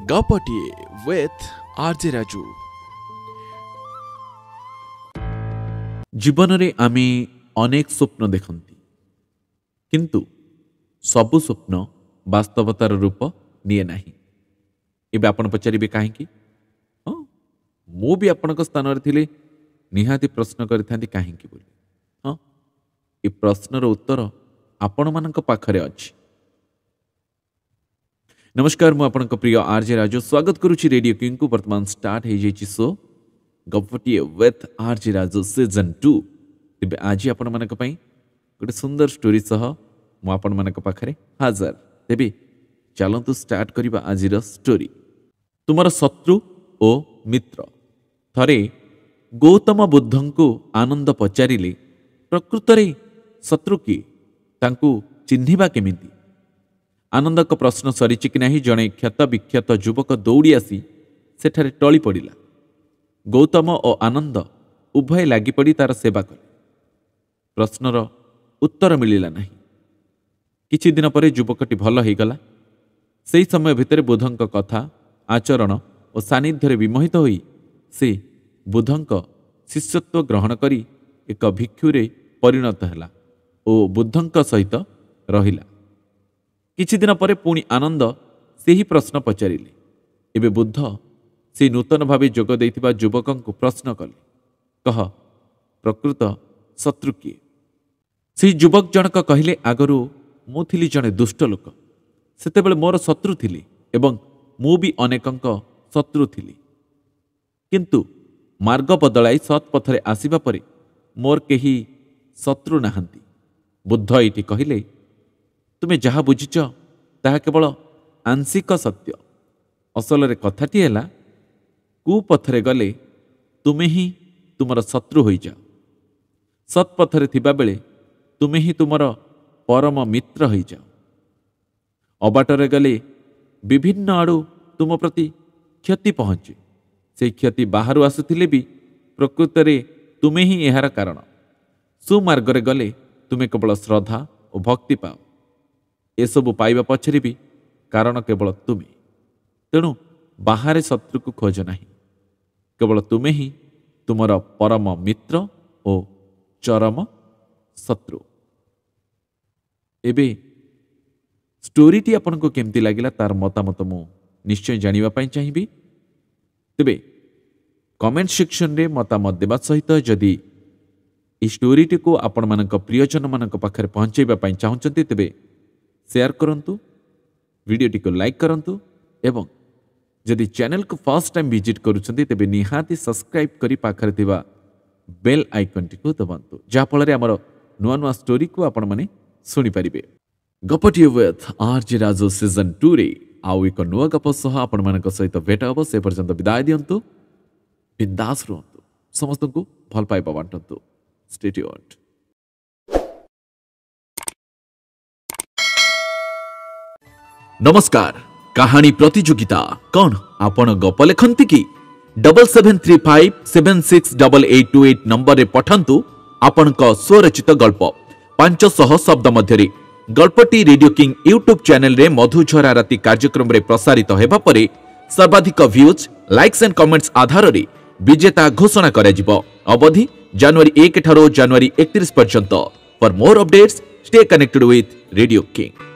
गपटिए with RJ Raju. जीवन रे आमे अनेक स्वप्न देखंती किंतु सबु स्वप्न वास्तवतार रूप निये नाही। एबे आपण पचारिबे काहेकि मु भी आपनक स्थान रे थिले निहाती प्रश्न करिथांती काहेकि बोली। ए प्रश्नर उत्तर आपण मानक पाखरे अछि। नमस्कार, मु आपनक प्रिय आरजे राजू स्वागत करूची रेडियो किंग को। वर्तमान स्टार्ट हे जेची सो गपटिए विथ आरजे राजू सीजन 2। तेबे आज आपण मानक पई गोटे सुंदर स्टोरी सह मु आपण मानक पाखरे हाजर। तेबे चलंतु स्टार्ट करिबा आजिर स्टोरी। तुमर शत्रु ओ मित्र। थरे गौतम बुद्धंको आनंद पचारिले प्रकृत रे शत्रु की तांकु चिन्हिबा केमिति। आनंदक प्रश्न सरीची कि नाही जणे क्षत विक्षत युवक दौड़ी आसी सेठारे टली पड़िला। गौतम और आनंद उभय लागी पड़ी तार सेवा कले। प्रश्नर उत्तर मिलिला नाही। किछि दिन परे युवकटी भल हो गला। सेही समय भितर बुद्धंक कथा आचरण और सानिध्य विमोहित होई से बुद्धंक शिष्यत्व ग्रहण करी एक भिक्षुरे परिणत हैला और बुद्धंक सहित रहिला। किछि दिन परे पुणी आनंद सेही प्रश्न पचारिले। एबे बुद्ध से नूतन भावे जोग देइथिबा युवकंकु प्रश्न कले, कह प्रकृत शत्रु किए? से युवक जनक कहिले, आगरु मु थिली जणे दुष्ट लोक। सेतेबेले मोर शत्रु थिली एवं मु भी अनेकंक शत्रु थिली, किंतु मार्ग बदलाई सत् पथरे आसीबा परे मोर केही शत्रु नाहंती। बुद्ध एठी कहिले, तुमे जहा बुझिच ताहा केवल आंशिक सत्य। असल रे कथाटी हैला, कुपथरे गले तुमे ही तुमर शत्रु होई जाओ। सत्पथरे थिबा बेले तुमे ही तुमर परम मित्र होई जाओ। अबाटरे गले विभिन्न आड़ू तुम प्रति क्षति पहुंचे। से क्षति बाहर आसुथिले भी प्रकृत रे तुमे ही एहार कारण। सुमार्गरे गले तुमे केवल श्रद्धा और भक्ति पाओ। एसबु पाइबा पछरे भी कारण केवल तुमे। तेणु बाहर शत्रु को खोज नहीं, केवल तुमे ही तुमर परम मित्र और चरम शत्रु। एबे स्टोरीटी आपन को केमती लागिला तार मतामत मु निश्चय जानिबा पई चाहिबी। तेबे कमेंट सेक्शन रे मतामत देबा सहित जदि ई स्टोरीटी को आपण मानक प्रियजन मानक पाखरे पहुंचेबा पई चाहउचंती तेबे शेयर करंतु, वीडियोटी को लाइक करंतु एवं जदि चैनल को फर्स्ट टाइम विजिट करूछंती तेबे निहाती सब्सक्राइब करी पाखरे थिबा बेल आइकन टी को दबांतु, जा फल रे हमर नुआ नुआ स्टोरी को आपण माने सुनि परिबे। गपटिए विथ आरजे राजू सीजन 2 रे आउ एक नुआ गप सह आपण मानक सहित भेट हबो। से पर्यंत विदाय दियंतु। बिंदास रहंतु। समस्त को भल पाइबा बांटंतु। Stay tuned. नमस्कार, कहानी प्रतियोगिता कौन आपण गप लेखंती कि 7735768828 नंबर रे पठंतु आपण स्वरचित गल्प 500 शब्द मध्यरे। गल्पटी रेडियो किंग यूट्यूब चैनल रे मधुझरा राति कार्यक्रम रे प्रसारित हेबा परे सर्वाधिक व्यूज, लाइक्स एंड कमेंट्स आधार रे विजेता घोषणा करा जिवो। अवधि जनवरी 1 ठारो जनवरी 31 पर्यंत। For more updates stay connected with radio king.